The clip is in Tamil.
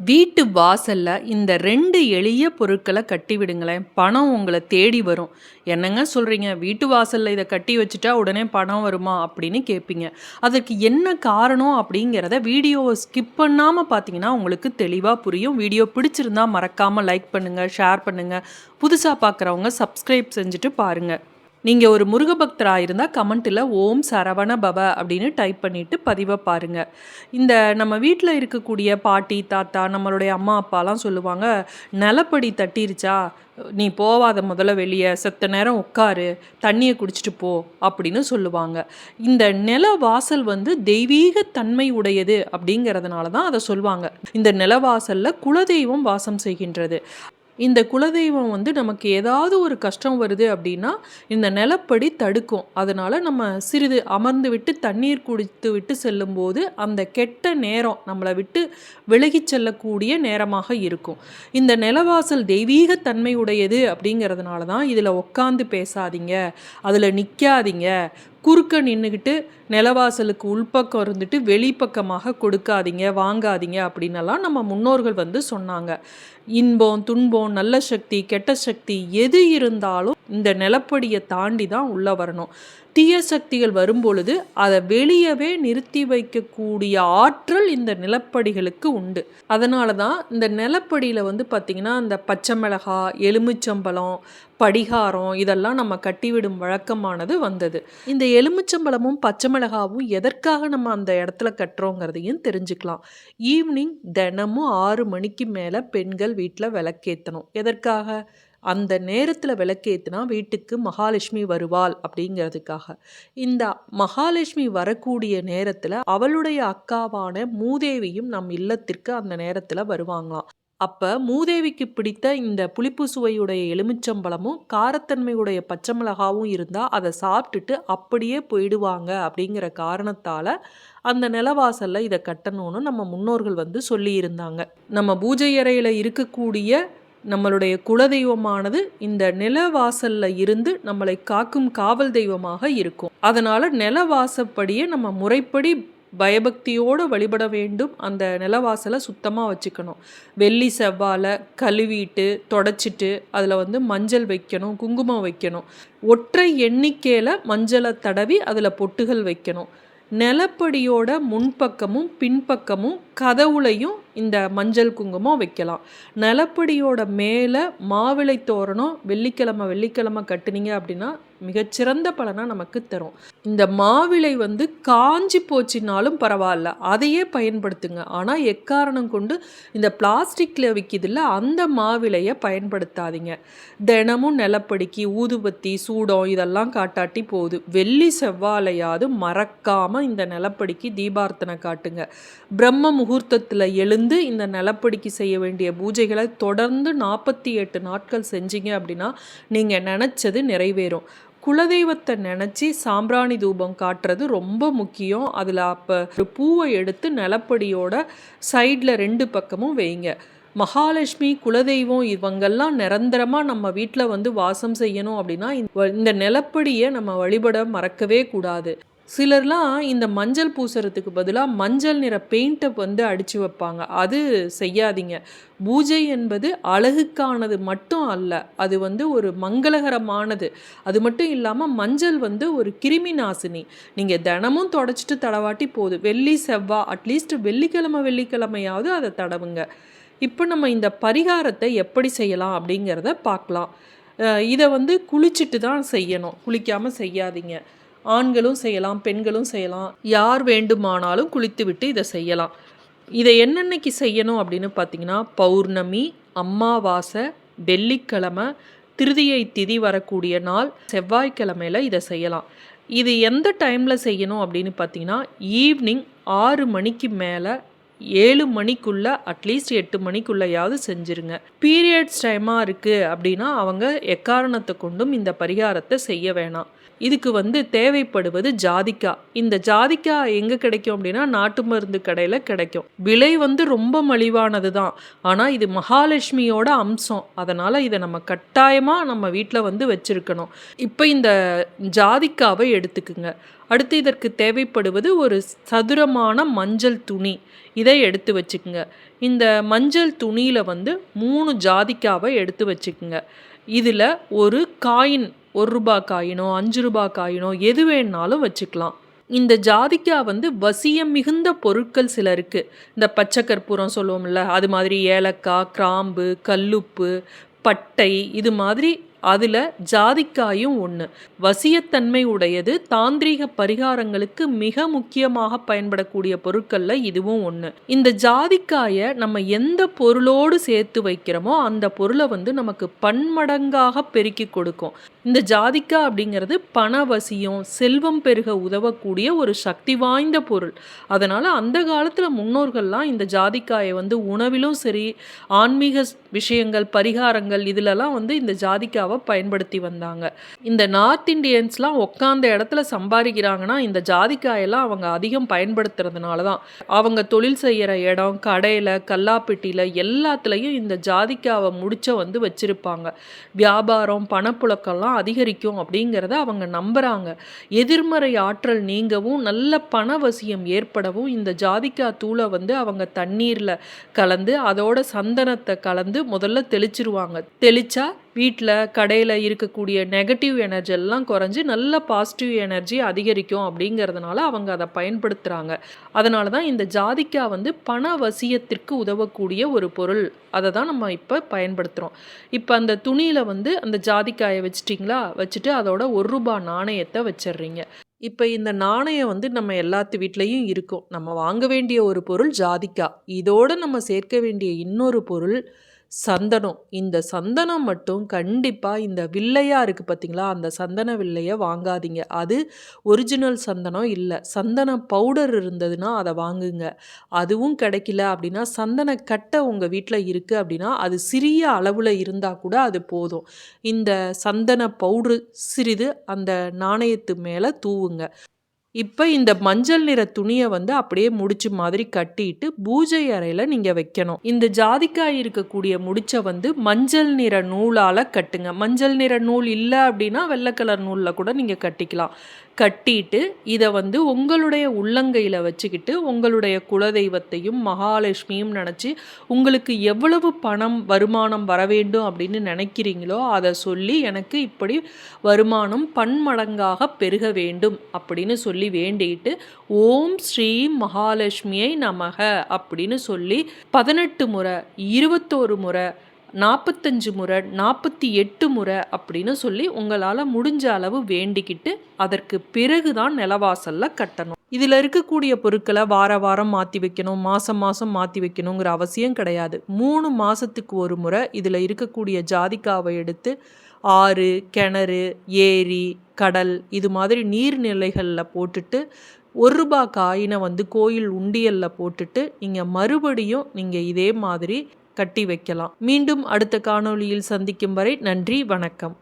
வீட்டு வாசல்ல இந்த 2 எளிய பொருட்கள கட்டி விடுங்களேன். பணம் உங்கள தேடி வரும். "என்னங்க சொல்றீங்க? வீட்டு வாசல்ல இத கட்டி வச்சுட்டா உடனே பணம் வருமா?" அப்படின்னு கேட்பீங்க. அதற்கு என்ன காரணம் அப்படிங்கிறத வீடியோவ ஸ்கிப் பண்ணாம பார்த்தீங்கன்னா, உங்களுக்கு தெளிவா புரியும். வீடியோ பிடிச்சிருந்தா மறக்காம லைக் பண்ணுங்க, ஷேர் பண்ணுங்க. புதுசா பார்க்குறவங்க சப்ஸ்கிரைப் செஞ்சுட்டு பாருங்க. நீங்க ஒரு முருக பக்தரா இருந்தா கமெண்ட்ல "ஓம் சரவண பவ" அப்படின்னு டைப் பண்ணிட்டு பதிவ பாருங்க. இந்த நம்ம வீட்ல இருக்கக்கூடிய பாட்டி, தாத்தா, நம்மளுடைய அம்மா, அப்பாலாம் சொல்லுவாங்க, "நிலப்படி தட்டிருச்சா, நீ போவாத முதல்ல வெளிய. செத்த நேரம் உட்காரு. தண்ணிய குடிச்சிட்டு போ" அப்படின்னு சொல்லுவாங்க. இந்த நில வாசல் வந்து தெய்வீக தன்மை உடையது அப்படிங்கிறதுனால தான் அத சொல்வாங்க. இந்த நிலவாசல்ல குலதெய்வம் வாசம் செய்கின்றது. இந்த குலதெய்வம் வந்து நமக்கு ஏதாவது ஒரு கஷ்டம் வருது அப்படின்னா, இந்த நிலப்படி தடுக்கும். அதனால நம்ம சிறிது அமர்ந்து விட்டு தண்ணீர் குடித்து விட்டு செல்லும்போது, அந்த கெட்ட நேரம் நம்மள விட்டு விலகிச் செல்லக்கூடிய நேரமாக இருக்கும். இந்த நிலவாசல் தெய்வீக தன்மை உடையது அப்படிங்கிறதுனால தான், இதில உட்காந்து பேசாதீங்க, அதில நிக்காதீங்க, குறுக்க நின்னுகிட்டு நிலவாசலுக்கு உள்பக்கம் இருந்துட்டு வெளிப்பக்கமாக கொடுக்காதீங்க, வாங்காதீங்க அப்படின்னெல்லாம் நம்ம முன்னோர்கள் வந்து சொன்னாங்க. இன்பம், துன்பம், நல்ல சக்தி, கெட்ட சக்தி எது இருந்தாலும் இந்த நிலப்படிய தாண்டி தான் உள்ள வரணும். தீய சக்திகள் வரும்பொழுது அதை வெளியவே நிறுத்தி வைக்கக்கூடிய ஆற்றல் இந்த நிலப்படிகளுக்கு உண்டு. அதனால தான் இந்த நிலப்படியில் வந்து பார்த்திங்கன்னா, இந்த பச்சை மிளகாய், எலுமிச்சம்பழம், படிகாரம் இதெல்லாம் நம்ம கட்டிவிடும் வழக்கமானது வந்தது. இந்த எலுமிச்சம்பழமும் பச்சை மிளகாவும் எதற்காக நம்ம அந்த இடத்துல கட்டுறோங்கிறதையும் தெரிஞ்சுக்கலாம். ஈவினிங் தினமும் 6 மணிக்கு மேலே பெண்கள் வீட்டில் விளக்கேற்றணும். எதற்காக? அந்த நேரத்தில் விளக்கேற்றினா வீட்டுக்கு மகாலட்சுமி வருவாள் அப்படிங்கிறதுக்காக. இந்த மகாலட்சுமி வரக்கூடிய நேரத்தில் அவளுடைய அக்காவான மூதேவியும் நம் இல்லத்திற்கு அந்த நேரத்தில் வருவாங்களாம். அப்ப மூதேவிக்கு பிடித்த இந்த புளிப்பு சுவையுடைய எலுமிச்சம்பழமும் காரத்தன்மையுடைய பச்சை மிளகாவும் இருந்தா அதை சாப்பிட்டுட்டு அப்படியே போயிடுவாங்க அப்படிங்கிற காரணத்தால அந்த நிலவாசல்ல இதை கட்டணும்னு நம்ம முன்னோர்கள் வந்து சொல்லியிருந்தாங்க. நம்ம பூஜை அறையில இருக்கக்கூடிய நம்மளுடைய குலதெய்வமானது இந்த நிலவாசல்ல இருந்து நம்மளை காக்கும் காவல் தெய்வமாக இருக்கும். அதனால நிலவாசப்படியே நம்ம முறைப்படி பயபக்தியோடு வழிபட வேண்டும். அந்த நிலவாசலை சுத்தமாக வச்சுக்கணும். வெள்ளி செவ்வாழை கழுவிட்டு தொடச்சிட்டு அதில் வந்து மஞ்சள் வைக்கணும், குங்குமம் வைக்கணும். ஒற்றை எண்ணிக்கையில் மஞ்சளை தடவி அதில் பொட்டுகள் வைக்கணும். நிலப்படியோட முன்பக்கமும் பின்பக்கமும் கதவுலையும் இந்த மஞ்சள் குங்குமம் வைக்கலாம். நிலப்படியோட மேலே மாவிளை தோரணம் வெள்ளிக்கிழமை கட்டுனீங்க அப்படின்னா மிகச்சிறந்த பலனை நமக்கு தரும். இந்த மாவிளை வந்து காஞ்சி போச்சுனாலும் பரவாயில்ல, அதையே பயன்படுத்துங்க. ஆனால் எக்காரணம் கொண்டு இந்த பிளாஸ்டிக்கில் விற்கிதில்ல அந்த மாவிளையை பயன்படுத்தாதீங்க. தினமும் நிலப்படிக்கு ஊதுபத்தி சூடம் இதெல்லாம் காட்டாட்டி போகுது. வெள்ளி செவ்வாழையாவது மறக்காமல் இந்த நிலப்படிக்கு தீபார்த்தனை காட்டுங்க. பிரம்ம முகூர்த்தத்தில் எழுந்து இந்த நிலப்படிக்கு செய்ய வேண்டிய பூஜைகளை தொடர்ந்து 48 நாட்கள் செஞ்சீங்க அப்படின்னா நீங்கள் நினச்சது நிறைவேறும். குலதெய்வத்தை நினச்சி சாம்பிராணி தூபம் காட்டுறது ரொம்ப முக்கியம். அதில் அப்போ ஒரு பூவை எடுத்து நிலப்படியோட சைடில் 2 பக்கமும் வைங்க. மகாலட்சுமி குலதெய்வம் இவங்கெல்லாம் நிரந்தரமாக நம்ம வீட்டில் வந்து வாசம் செய்யணும் அப்படின்னா இந்த நிலப்படியை நம்ம வழிபட மறக்கவே கூடாது. சிலர்லாம் இந்த மஞ்சள் பூசுறதுக்கு பதிலாக மஞ்சள் நிற பெயிண்ட்டை வந்து அடித்து வைப்பாங்க. அது செய்யாதீங்க. பூஜை என்பது அழகுக்கானது மட்டும் அல்ல, அது வந்து ஒரு மங்களகரமானது. அது மட்டும் இல்லாமல் மஞ்சள் வந்து ஒரு கிருமி நாசினி. நீங்கள் தினமும் தொடச்சிட்டு தடவாட்டி போதும். வெள்ளி செவ்வாய் அட்லீஸ்ட் வெள்ளிக்கிழமையாவது அதை தடவுங்க. இப்போ நம்ம இந்த பரிகாரத்தை எப்படி செய்யலாம் அப்படிங்கிறத பார்க்கலாம். இதை வந்து குளிச்சுட்டு தான் செய்யணும், குளிக்காமல் செய்யாதீங்க. ஆண்களும் செய்யலாம், பெண்களும் செய்யலாம், யார் வேண்டுமானாலும் குளித்துவிட்டு இதை செய்யலாம். இதை என்னென்னைக்கு செய்யணும் அப்படின்னு பார்த்தீங்கன்னா, பௌர்ணமி, அமாவாசை, வெள்ளிக்கிழமை, திருதியை திதி வரக்கூடிய நாள், செவ்வாய்க்கிழமையில் இதை செய்யலாம். இது எந்த டைமில் செய்யணும் அப்படின்னு பார்த்தீங்கன்னா, ஈவினிங் 6 மணிக்கு மேலே 7 மணிக்குள்ளே அட்லீஸ்ட் 8 மணிக்குள்ளேயாவது செஞ்சுருங்க. பீரியட்ஸ் டைமாக இருக்குது அப்படின்னா அவங்க எக்காரணத்தை கொண்டும் இந்த பரிகாரத்தை செய்ய வேணாம். இதுக்கு வந்து தேவைப்படுவது ஜாதிக்காய். இந்த ஜாதிக்காய் எங்கே கிடைக்கும் அப்படின்னா நாட்டு மருந்து கடையில் கிடைக்கும். விலை வந்து ரொம்ப மலிவானது தான். ஆனால் இது மகாலட்சுமியோட அம்சம். அதனால் இதை நம்ம கட்டாயமாக நம்ம வீட்டில் வந்து வச்சுருக்கணும். இப்போ இந்த ஜாதிக்காவை எடுத்துக்குங்க. அடுத்து இதற்கு தேவைப்படுவது ஒரு சதுரமான மஞ்சள் துணி. இதை எடுத்து வச்சுக்குங்க. இந்த மஞ்சள் துணியில் வந்து 3 ஜாதிக்காவை எடுத்து வச்சுக்குங்க. இதில் ஒரு காயின், ₹1 காயினோ 5 காயினோ எது வேணாலும் வச்சுக்கலாம். இந்த ஜாதிக்காய் வந்து வசியம் மிகுந்த பொருட்கள் சில இருக்குது. இந்த பச்சை கற்பூரம் சொல்லுவோம்ல, அது மாதிரி ஏலக்காய், கிராம்பு, கல்லுப்பு, பட்டை, இது மாதிரி அதில் ஜாதிக்காயும் ஒன்று. வசியத்தன்மை உடையது. தாந்திரீக பரிகாரங்களுக்கு மிக முக்கியமாக பயன்படக்கூடிய பொருட்களில் இதுவும் ஒன்று. இந்த ஜாதிக்காயை நம்ம எந்த பொருளோடு சேர்த்து வைக்கிறோமோ அந்த பொருளை வந்து நமக்கு பன்மடங்காக பெருக்கி கொடுக்கும். இந்த ஜாதிக்காய் அப்படிங்கிறது பணவசியம், செல்வம் பெருக உதவக்கூடிய ஒரு சக்தி வாய்ந்த பொருள். அதனால் அந்த காலத்தில் முன்னோர்கள்லாம் இந்த ஜாதிக்காயை வந்து உணவிலும் சரி, ஆன்மீக விஷயங்கள், பரிகாரங்கள் இதிலெல்லாம் வந்து இந்த ஜாதிக்காவை பயன்படுத்தி வந்தாங்க. இந்த நார்த் இண்டியன்ஸ்லாம் உட்காந்த இடத்துல சம்பாதிக்கிறாங்கன்னா இந்த ஜாதிக்காயெல்லாம் அவங்க அதிகம் பயன்படுத்துறதுனால தான். அவங்க தொழில் செய்கிற இடம், கடையில், கல்லாப்பெட்டியில் எல்லாத்துலேயும் இந்த ஜாதிக்காவை முடிச்ச வந்து வச்சுருப்பாங்க. வியாபாரம், பணப்புழக்கம்லாம் அதிகரிக்கும் அப்படிங்கிறத அவங்க நம்புகிறாங்க. எதிர்மறை ஆற்றல் நீங்கவும் நல்ல பணவசியம் ஏற்படவும் இந்த ஜாதிக்காய் தூளை வந்து அவங்க தண்ணீரில் கலந்து அதோட சந்தனத்தை கலந்து முதல்ல தெளிச்சிருவாங்க. தெளிச்சா வீட்டில், கடையில் இருக்கக்கூடிய நெகட்டிவ் எனர்ஜி எல்லாம் குறைஞ்சி நல்ல பாசிட்டிவ் எனர்ஜி அதிகரிக்கும் அப்படிங்கிறதுனால அவங்க அதை பயன்படுத்துகிறாங்க. அதனால தான் இந்த ஜாதிக்காய் வந்து பணவசியத்திற்கு உதவக்கூடிய ஒரு பொருள். அதை தான் நம்ம இப்போ பயன்படுத்துகிறோம். இப்போ அந்த துணியில் வந்து அந்த ஜாதிக்காயை வச்சிட்டிங்களா, வச்சுட்டு அதோட ₹1 நாணயத்தை வச்சிடுறீங்க. இப்போ இந்த நாணயம் வந்து நம்ம எல்லாத்து வீட்லேயும் இருக்கும். நம்ம வாங்க வேண்டிய ஒரு பொருள் ஜாதிக்காய். இதோடு நம்ம சேர்க்க வேண்டிய இன்னொரு பொருள் சந்தனம். இந்த சந்தனம் மட்டும் கண்டிப்பாக இந்த வில்லையாக இருக்குது பார்த்தீங்களா, அந்த சந்தன வில்லையை வாங்காதீங்க. அது ஒரிஜினல் சந்தனம் இல்லை. சந்தன பவுடர் இருந்ததுன்னா அதை வாங்குங்க. அதுவும் கிடைக்கல அப்படின்னா சந்தன கட்டை உங்கள் வீட்டில் இருக்குது அப்படின்னா அது சிறிய அளவில் இருந்தால் கூட அது போதும். இந்த சந்தன பவுட்ரு சிறிது அந்த நாணயத்து மேலே தூவுங்க. இப்போ இந்த மஞ்சள் நிற துணியை வந்து அப்படியே முடிச்சு மாதிரி கட்டிட்டு பூஜை அறையில் நீங்கள் வைக்கணும். இந்த ஜாதிக்காய் இருக்கக்கூடிய முடிச்சை வந்து மஞ்சள் நிற நூலால் கட்டுங்க. மஞ்சள் நிற நூல் இல்லை அப்படின்னா வெள்ளை கலர் நூலில் கூட நீங்கள் கட்டிக்கலாம். கட்டிட்டு இதை வந்து உங்களுடைய உள்ளங்கையில் வச்சுக்கிட்டு உங்களுடைய குலதெய்வத்தையும் மகாலட்சுமியும் நினச்சி உங்களுக்கு எவ்வளவு பணம் வருமானம் வர வேண்டும் அப்படின்னு நினைக்கிறீங்களோ அதை சொல்லி எனக்கு இப்படி வருமானம் பன்மடங்காக பெருக வேண்டும் அப்படின்னு சொல்லி வேண்டிட்டு ஓம் ஸ்ரீ மகாலட்சுமியை நமக அப்படின்னு சொல்லி 18 முறை, 21 முறை, 45 முறை, 48 முறை அப்படின்னு சொல்லி உங்களால் முடிஞ்ச அளவு வேண்டிக்கிட்டு அதற்கு பிறகு தான் நிலவாசலில் கட்டணும். இதில் இருக்கக்கூடிய பொருட்களை வார வாரம் மாற்றி வைக்கணும், மாதம் மாதம் மாற்றி வைக்கணுங்கிற அவசியம் கிடையாது. 3 மாதத்துக்கு ஒரு முறை இதில் இருக்கக்கூடிய ஜாதிக்காவை எடுத்து ஆறு, கிணறு, ஏரி, கடல் இது மாதிரி நீர்நிலைகளில் போட்டுட்டு ₹1 காயினை வந்து கோயில் உண்டியலில் போட்டுட்டு நீங்கள் மறுபடியும் நீங்கள் இதே மாதிரி கட்டி வைக்கலாம். மீண்டும் அடுத்த காணொளியில் சந்திக்கும் வரை நன்றி, வணக்கம்.